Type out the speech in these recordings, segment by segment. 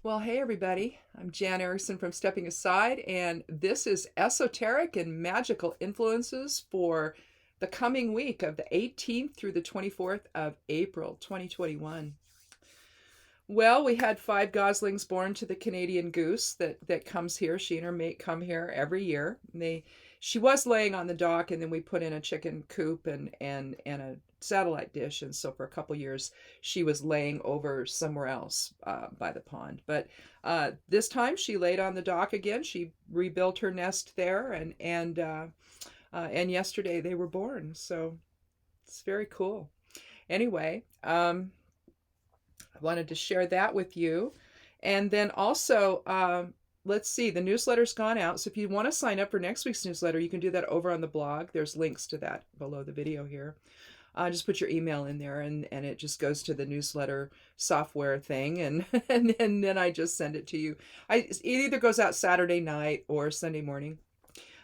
Well, hey everybody. I'm Jan Erickson from Stepping Aside, and this is Esoteric and Magical Influences for the coming week of the 18th through the 24th of April 2021. Well, we had 5 goslings born to the Canadian goose that comes here. She and her mate come here every year. She was laying on the dock, and then we put in a chicken coop and a satellite dish. And so for a couple years, she was laying over somewhere else by the pond. But this time, she laid on the dock again. She rebuilt her nest there, and yesterday they were born. So it's very cool. Anyway, I wanted to share that with you. And then also, let's see, the newsletter's gone out. So if you want to sign up for next week's newsletter, you can do that over on the blog. There's links to that below the video here. Just put your email in there and it just goes to the newsletter software thing. And then I just send it to you. It either goes out Saturday night or Sunday morning.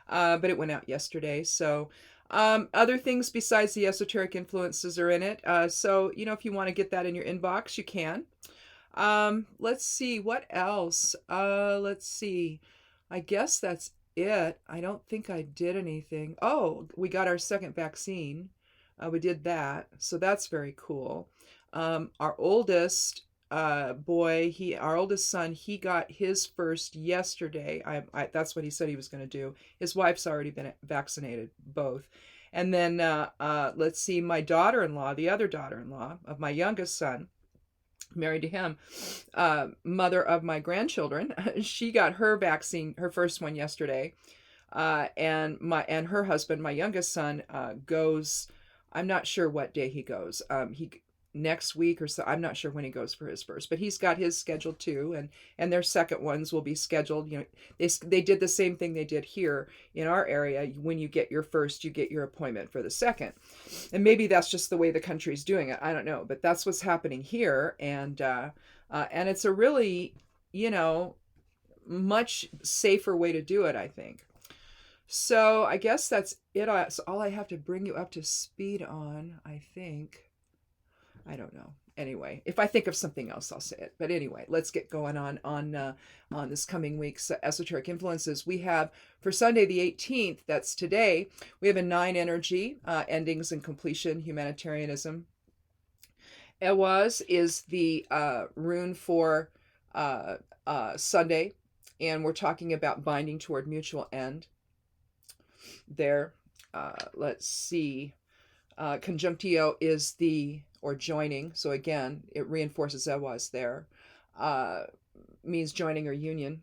But it went out yesterday. So other things besides the esoteric influences are in it. So, if you want to get that in your inbox, you can. Let's see, what else? Let's see. I guess that's it. I don't think I did anything. Oh, we got our second vaccine. We did that. So that's very cool. Our oldest our oldest son, he got his first yesterday. That's what he said he was going to do. His wife's already been vaccinated, both. And then let's see, my daughter-in-law, the other daughter-in-law of my youngest son, married to him, mother of my grandchildren, she got her vaccine, her first one yesterday. And her husband, my youngest son, goes. I'm not sure what day he goes. He next week or so. I'm not sure when he goes for his first, but he's got his scheduled too, and their second ones will be scheduled. They did the same thing they did here in our area. When you get your first, you get your appointment for the second, and maybe that's just the way the country's doing it. I don't know, but that's what's happening here, and it's a really much safer way to do it, I think. So I guess that's it. That's all I have to bring you up to speed on, I think. I don't know. Anyway, if I think of something else, I'll say it. But anyway, let's get going on this coming week's esoteric influences. We have for Sunday the 18th, that's today, we have a 9 energy, endings and completion, humanitarianism. Ewaz is the rune for Sunday, and we're talking about binding toward mutual end. There, let's see. Conjunctio is or joining. So again, it reinforces Ewaz there. Means joining or union.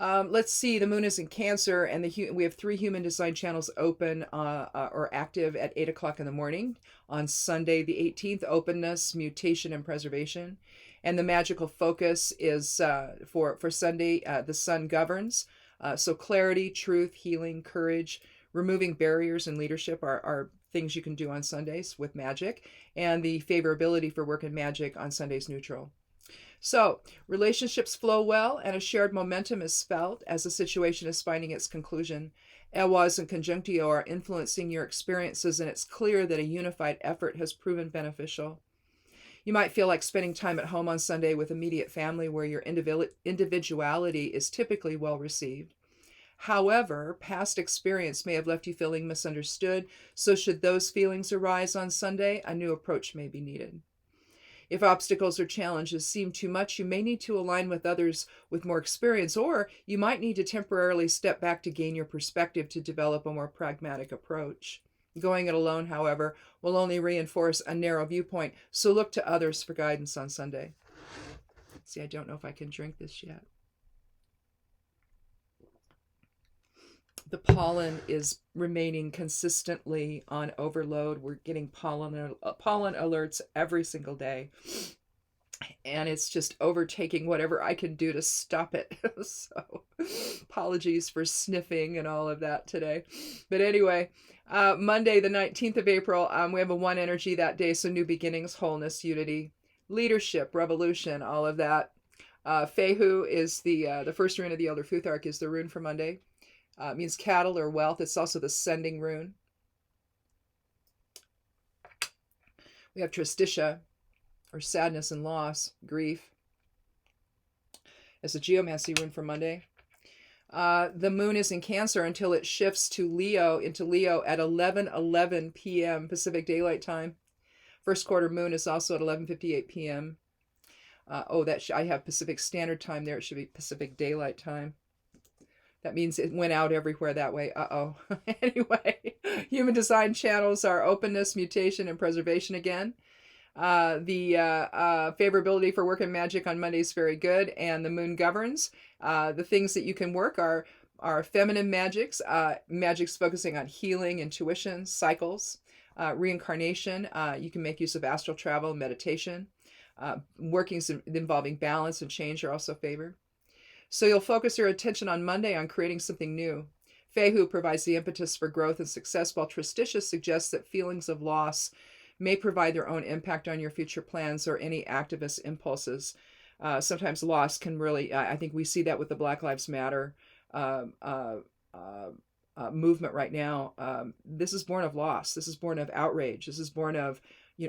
Let's see, the moon is in Cancer, and we have 3 human design channels open or active at 8 o'clock in the morning on Sunday the 18th, openness, mutation, and preservation. And the magical focus is for Sunday, the sun governs. So clarity, truth, healing, courage, removing barriers and leadership are things you can do on Sundays with magic, and the favorability for work and magic on Sundays neutral. So relationships flow well, and a shared momentum is felt as the situation is finding its conclusion. Ewaz and Conjunctio are influencing your experiences, and it's clear that a unified effort has proven beneficial. You might feel like spending time at home on Sunday with immediate family where your individuality is typically well received. However, past experience may have left you feeling misunderstood, so should those feelings arise on Sunday, a new approach may be needed. If obstacles or challenges seem too much, you may need to align with others with more experience, or you might need to temporarily step back to gain your perspective to develop a more pragmatic approach. Going it alone, however, will only reinforce a narrow viewpoint, so look to others for guidance on Sunday. See, I don't know if I can drink this yet. The pollen is remaining consistently on overload. We're getting pollen alerts every single day, and it's just overtaking whatever I can do to stop it. So apologies for sniffing and all of that today. But anyway, Monday, the 19th of April, we have a 1 energy that day. So new beginnings, wholeness, unity, leadership, revolution, all of that. Fehu is the first rune of the Elder Futhark is the rune for Monday. Means cattle or wealth. It's also the sending rune. We have Tristitia, or sadness and loss, grief. as a geomancy rune for Monday. The moon is in Cancer until it shifts to Leo, into Leo at 11:11 p.m. Pacific Daylight Time. First quarter moon is also at 11:58 p.m. I have Pacific Standard Time there. It should be Pacific Daylight Time. That means it went out everywhere that way. Anyway, human design channels are openness, mutation, and preservation again. The favorability for work and magic on Monday is very good, and the moon governs. The things that you can work are feminine magics, magics focusing on healing, intuition, cycles, reincarnation. You can make use of astral travel, meditation. Workings involving balance and change are also favored. So you'll focus your attention on Monday on creating something new. Fehu provides the impetus for growth and success, while Tristitious suggests that feelings of loss may provide their own impact on your future plans or any activist impulses. Sometimes loss can really, I think we see that with the Black Lives Matter movement right now. This is born of loss. This is born of outrage. This is born of,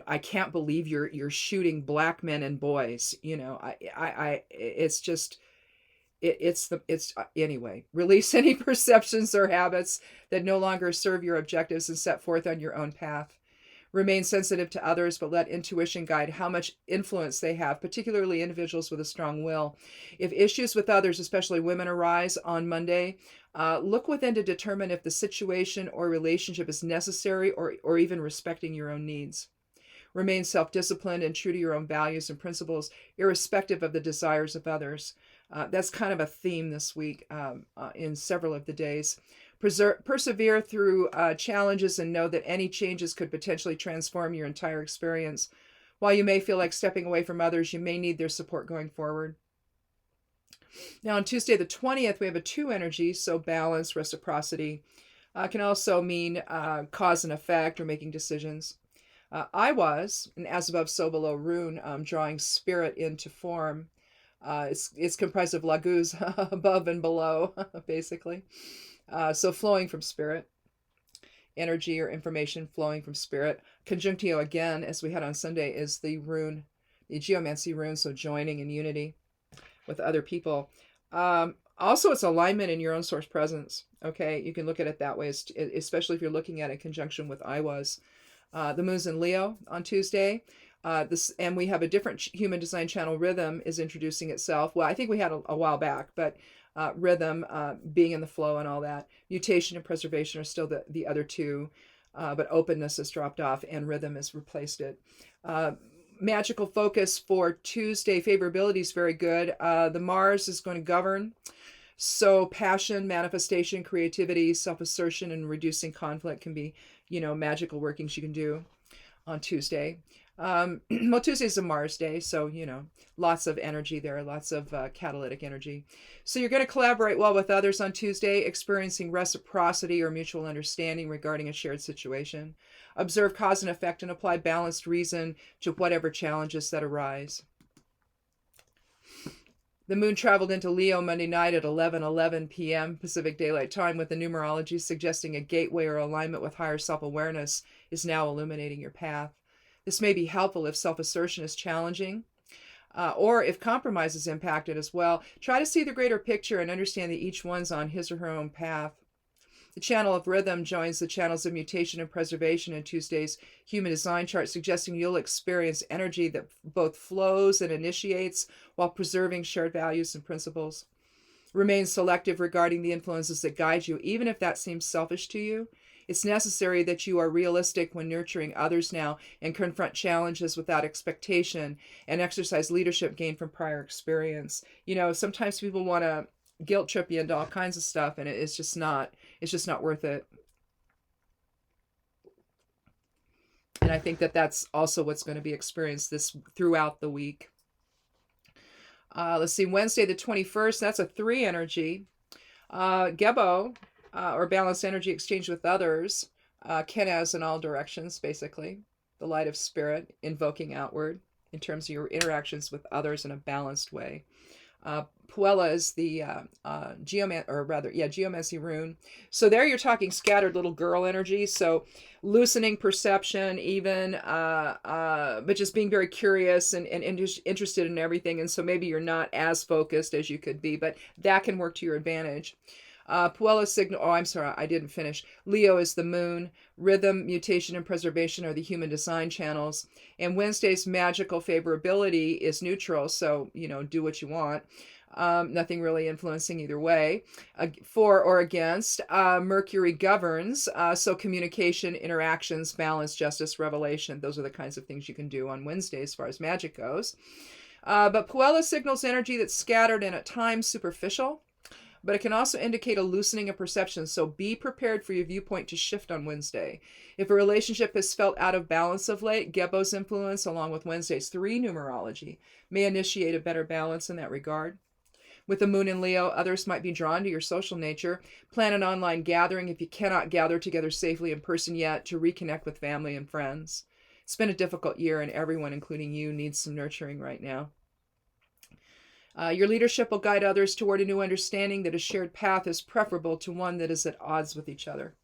I can't believe you're shooting black men and boys. It's just, anyway, release any perceptions or habits that no longer serve your objectives and set forth on your own path. Remain sensitive to others, but let intuition guide how much influence they have, particularly individuals with a strong will. If issues with others, especially women, arise on Monday, look within to determine if the situation or relationship is necessary or even respecting your own needs. Remain self-disciplined and true to your own values and principles, irrespective of the desires of others. That's kind of a theme this week in several of the days. Persevere through challenges and know that any changes could potentially transform your entire experience. While you may feel like stepping away from others, you may need their support going forward. Now on Tuesday the 20th, we have a 2 energy, so balance, reciprocity. Can also mean cause and effect or making decisions. I was, an as above so below rune, drawing spirit into form. It's comprised of lagus above and below, basically. So flowing from spirit, energy or information flowing from spirit. Conjunctio, again, as we had on Sunday, is the rune, the geomancy rune, so joining in unity with other people. Also, it's alignment in your own source presence. Okay, you can look at it that way, especially if you're looking at it in conjunction with I was. The moon's in Leo on Tuesday. And we have a different human design channel. Rhythm is introducing itself. Well, I think we had a while back, but rhythm, being in the flow and all that. Mutation and preservation are still the other two, but openness has dropped off and rhythm has replaced it. Magical focus for Tuesday, favorability is very good. The Mars is going to govern. So passion, manifestation, creativity, self-assertion, and reducing conflict can be, magical workings you can do on Tuesday. Well, Tuesday is a Mars day, so, lots of energy there, lots of catalytic energy. So you're going to collaborate well with others on Tuesday, experiencing reciprocity or mutual understanding regarding a shared situation. Observe cause and effect and apply balanced reason to whatever challenges that arise. The moon traveled into Leo Monday night at 11:11 p.m. Pacific Daylight Time, with the numerology suggesting a gateway or alignment with higher self-awareness is now illuminating your path. This may be helpful if self-assertion is challenging, or if compromise is impacted as well. Try to see the greater picture and understand that each one's on his or her own path. The channel of rhythm joins the channels of mutation and preservation in Tuesday's human design chart, suggesting you'll experience energy that both flows and initiates while preserving shared values and principles. Remain selective regarding the influences that guide you, even if that seems selfish to you. It's necessary that you are realistic when nurturing others now and confront challenges without expectation and exercise leadership gained from prior experience. Sometimes people want to guilt trip you into all kinds of stuff, and it's just not worth it. And I think that that's also what's going to be experienced throughout the week. Let's see, Wednesday the 21st, that's a 3 energy. Gebo, or balanced energy exchange with others, Kenaz in all directions, basically. The light of spirit, invoking outward in terms of your interactions with others in a balanced way. Puella is the geomancy rune. So there you're talking scattered little girl energy. So loosening perception, even, but just being very curious and interested in everything. And so maybe you're not as focused as you could be, but that can work to your advantage. Puella signal, oh, I'm sorry, I didn't finish. Leo is the moon. Rhythm, mutation, and preservation are the human design channels. And Wednesday's magical favorability is neutral, so, do what you want. Nothing really influencing either way, for or against. Mercury governs, so communication, interactions, balance, justice, revelation. Those are the kinds of things you can do on Wednesday as far as magic goes. But Puella signals energy that's scattered and at times superficial, but it can also indicate a loosening of perception, so be prepared for your viewpoint to shift on Wednesday. If a relationship has felt out of balance of late, Gebo's influence, along with Wednesday's 3 numerology, may initiate a better balance in that regard. With the moon in Leo, others might be drawn to your social nature. Plan an online gathering if you cannot gather together safely in person yet to reconnect with family and friends. It's been a difficult year, and everyone, including you, needs some nurturing right now. Your leadership will guide others toward a new understanding that a shared path is preferable to one that is at odds with each other.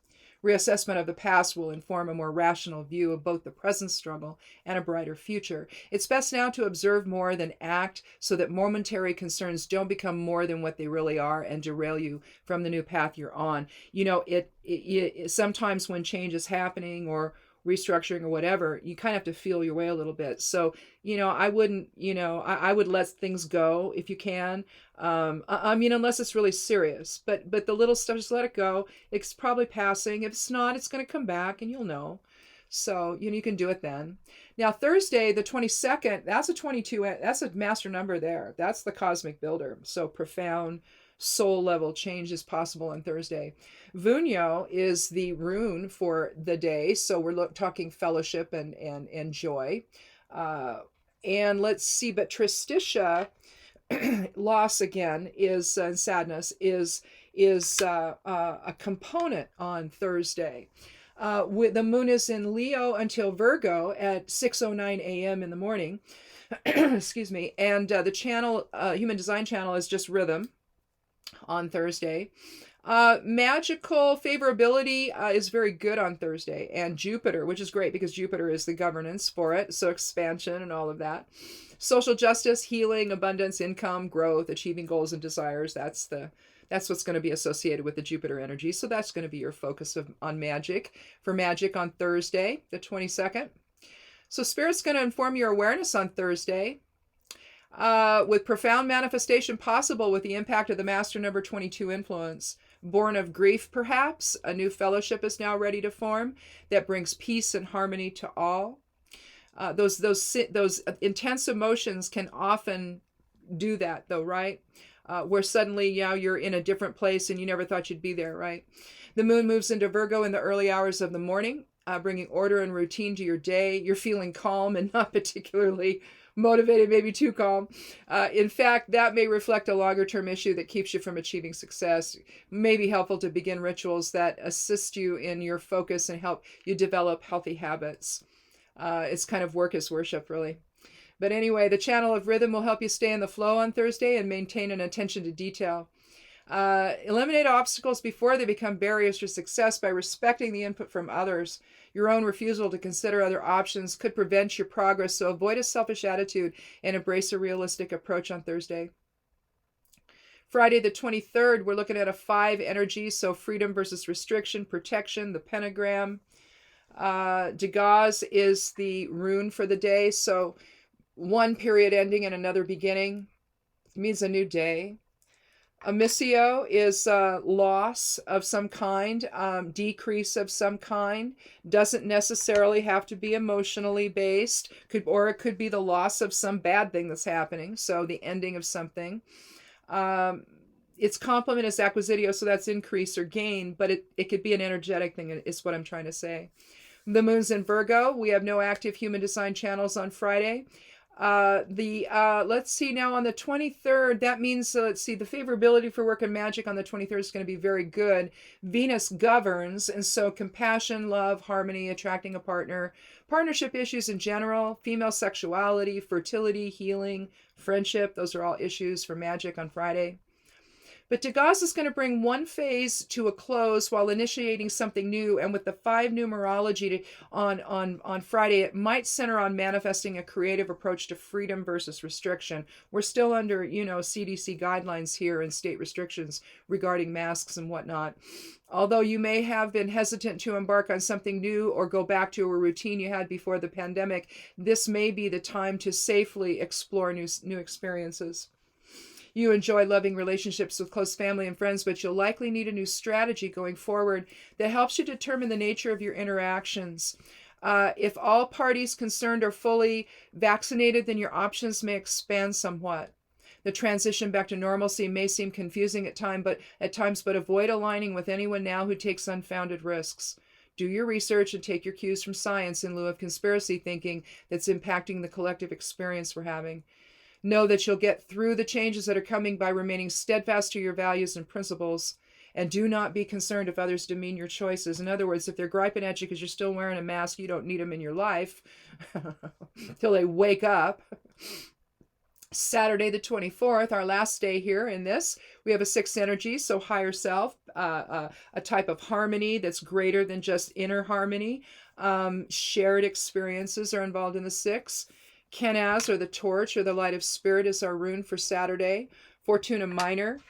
Reassessment of the past will inform a more rational view of both the present struggle and a brighter future. It's best now to observe more than act, so that momentary concerns don't become more than what they really are and derail you from the new path you're on. It sometimes when change is happening or restructuring or whatever, you kind of have to feel your way a little bit. So, I wouldn't, I would let things go if you can. Unless it's really serious, but the little stuff, just let it go. It's probably passing. If it's not, it's going to come back and you'll know. So, you can do it then. Now, Thursday, the 22nd, that's a 22, that's a master number there. That's the cosmic builder. So profound soul level change is possible on Thursday. Vunyo is the rune for the day. So we're talking fellowship and joy. And let's see, but Tristitia, loss again, is sadness, is a component on Thursday. The moon is in Leo until Virgo at 6:09 a.m. in the morning. Excuse me. And the channel, human design channel, is just rhythm on Thursday. Magical favorability is very good on Thursday, and Jupiter, which is great because Jupiter is the governance for it, so expansion and all of that. Social justice, healing, abundance, income, growth, achieving goals and desires. That's what's going to be associated with the Jupiter energy. So that's going to be your focus on magic, for magic on Thursday, the 22nd. So Spirit's going to inform your awareness on Thursday, with profound manifestation possible with the impact of the master number 22 influence. Born of grief, perhaps, a new fellowship is now ready to form that brings peace and harmony to all. Those intense emotions can often do that, though, right? Where suddenly, you're in a different place and you never thought you'd be there, right? The moon moves into Virgo in the early hours of the morning, bringing order and routine to your day. You're feeling calm and not particularly motivated, maybe too calm. In fact, that may reflect a longer-term issue that keeps you from achieving success. It may be helpful to begin rituals that assist you in your focus and help you develop healthy habits. It's kind of work as worship, really. But anyway, the channel of rhythm will help you stay in the flow on Thursday and maintain an attention to detail. Eliminate obstacles before they become barriers to success by respecting the input from others. Your own refusal to consider other options could prevent your progress, so avoid a selfish attitude and embrace a realistic approach on Thursday. Friday the 23rd, we're looking at a 5 energy, so freedom versus restriction, protection, the pentagram. Degas is the rune for the day, so one period ending and another beginning. It means a new day. Amicio is loss of some kind, decrease of some kind. Doesn't necessarily have to be emotionally based, or it could be the loss of some bad thing that's happening, so the ending of something. Its complement is acquisitio, so that's increase or gain, but it could be an energetic thing, is what I'm trying to say. The moon's in Virgo. We have no active human design channels on Friday. Let's see now on the 23rd, that means, let's see, the favorability for work and magic on the 23rd is going to be very good. Venus governs, and so compassion, love, harmony, attracting a partner, partnership issues in general, female sexuality, fertility, healing, friendship, those are all issues for magic on Friday. But Degas is going to bring one phase to a close while initiating something new. And with the 5 numerology on Friday, it might center on manifesting a creative approach to freedom versus restriction. We're still under, CDC guidelines here and state restrictions regarding masks and whatnot. Although you may have been hesitant to embark on something new or go back to a routine you had before the pandemic, this may be the time to safely explore new experiences. You enjoy loving relationships with close family and friends, but you'll likely need a new strategy going forward that helps you determine the nature of your interactions. If all parties concerned are fully vaccinated, then your options may expand somewhat. The transition back to normalcy may seem confusing at times, but avoid aligning with anyone now who takes unfounded risks. Do your research and take your cues from science in lieu of conspiracy thinking that's impacting the collective experience we're having. Know that you'll get through the changes that are coming by remaining steadfast to your values and principles. And do not be concerned if others demean your choices. In other words, if they're griping at you because you're still wearing a mask, you don't need them in your life till they wake up. Saturday the 24th, our last day here in this, we have a 6th energy, so higher self, a type of harmony that's greater than just inner harmony. Shared experiences are involved in the 6th. Kenaz, or the torch, or the light of spirit, is our rune for Saturday. Fortuna minor,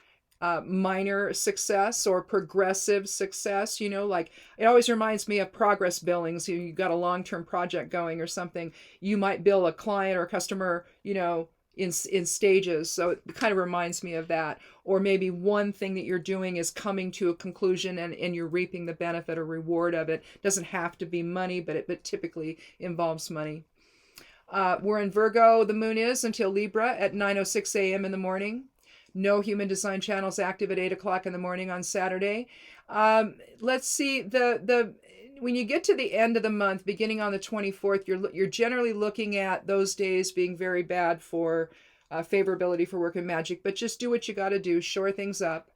minor success or progressive success. Like it always reminds me of progress billings. You've got a long-term project going or something. You might bill a client or a customer, in stages. So it kind of reminds me of that. Or maybe one thing that you're doing is coming to a conclusion and you're reaping the benefit or reward of it. It doesn't have to be money, but it typically involves money. We're in Virgo, the moon is, until Libra at 9:06 a.m. in the morning. No human design channels active at 8 o'clock in the morning on Saturday. Let's see, when you get to the end of the month, beginning on the 24th, you're generally looking at those days being very bad for favorability for work and magic, but just do what you got to do, shore things up.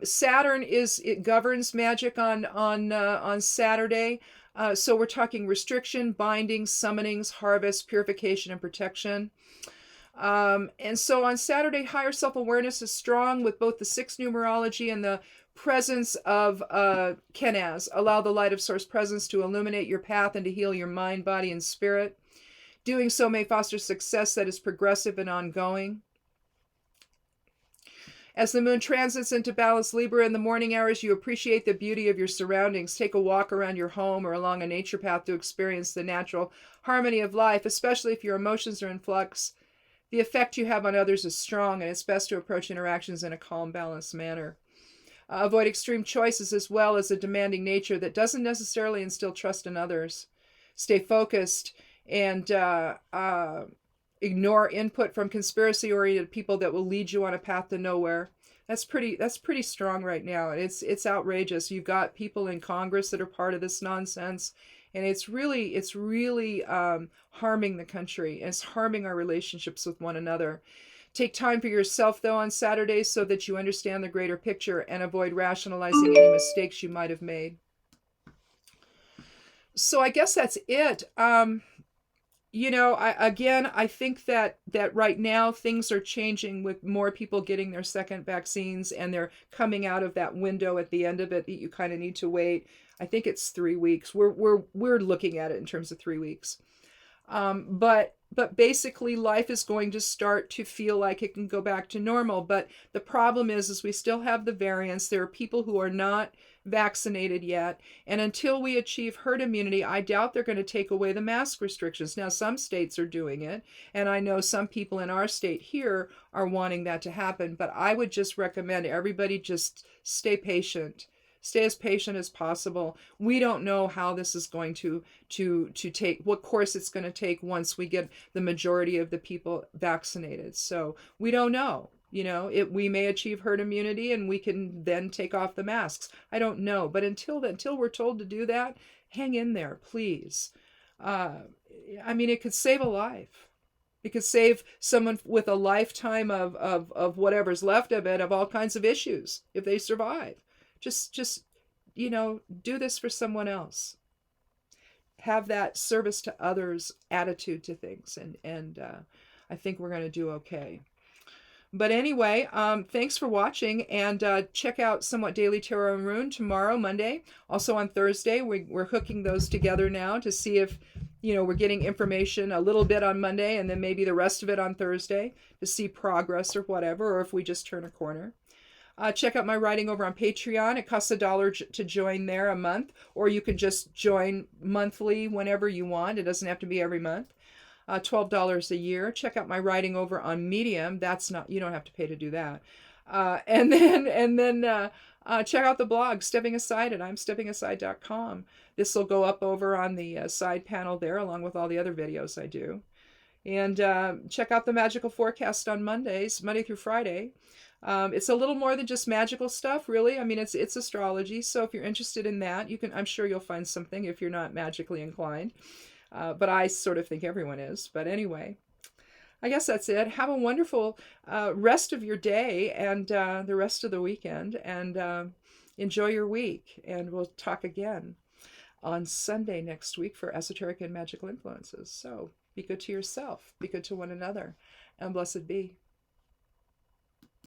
Saturn it governs magic on Saturday. So we're talking restriction, binding, summonings, harvest, purification, and protection. And so on Saturday, higher self-awareness is strong with both the 6 numerology and the presence of Kenaz. Allow the light of source presence to illuminate your path and to heal your mind, body, and spirit. Doing so may foster success that is progressive and ongoing. As the moon transits into balanced Libra in the morning hours, you appreciate the beauty of your surroundings. Take a walk around your home or along a nature path to experience the natural harmony of life, especially if your emotions are in flux. The effect you have on others is strong, and it's best to approach interactions in a calm, balanced manner. Avoid extreme choices as well as a demanding nature that doesn't necessarily instill trust in others. Stay focused and ignore input from conspiracy-oriented people that will lead you on a path to nowhere. That's pretty strong right now, and it's outrageous. You've got people in Congress that are part of this nonsense, and it's really harming the country, and it's harming our relationships with one another. Take time for yourself, though, on Saturdays so that you understand the greater picture and avoid rationalizing any mistakes you might have made. So I guess that's it. I think that right now things are changing with more people getting their second vaccines, and they're coming out of that window at the end of it that you kind of need to wait. I think it's 3 weeks. We're looking at it in terms of 3 weeks. But basically life is going to start to feel like it can go back to normal. But the problem is we still have the variants. There are people who are not vaccinated yet. And until we achieve herd immunity, I doubt they're going to take away the mask restrictions. Now, some states are doing it. And I know some people in our state here are wanting that to happen. But I would just recommend everybody just stay patient. Stay as patient as possible. We don't know how this is going to take, what course it's going to take once we get the majority of the people vaccinated. So we don't know. We may achieve herd immunity and we can then take off the masks. I don't know. But until we're told to do that, hang in there, please. It could save a life. It could save someone with a lifetime of whatever's left of it, of all kinds of issues, if they survive. Just, do this for someone else. Have that service to others attitude to things. And I think we're going to do okay. But anyway, thanks for watching, and check out Somewhat Daily Tarot and Rune tomorrow, Monday. Also on Thursday, we're hooking those together now to see if, we're getting information a little bit on Monday and then maybe the rest of it on Thursday to see progress or whatever, or if we just turn a corner. Check out my writing over on Patreon. It costs $1 to join there a month, or you can just join monthly whenever you want. It doesn't have to be every month. $12 a year. Check out my writing over on Medium. You don't have to pay to do that. And then check out the blog, Stepping Aside, at imsteppingaside.com. This will go up over on the side panel there, along with all the other videos I do. And check out the Magical Forecast on Mondays, Monday through Friday. It's a little more than just magical stuff, really. I mean, it's astrology. So if you're interested in that, I'm sure you'll find something if you're not magically inclined. But I sort of think everyone is. But anyway, I guess that's it. Have a wonderful rest of your day and the rest of the weekend. And enjoy your week. And we'll talk again on Sunday next week for Esoteric and Magical Influences. So be good to yourself. Be good to one another. And blessed be.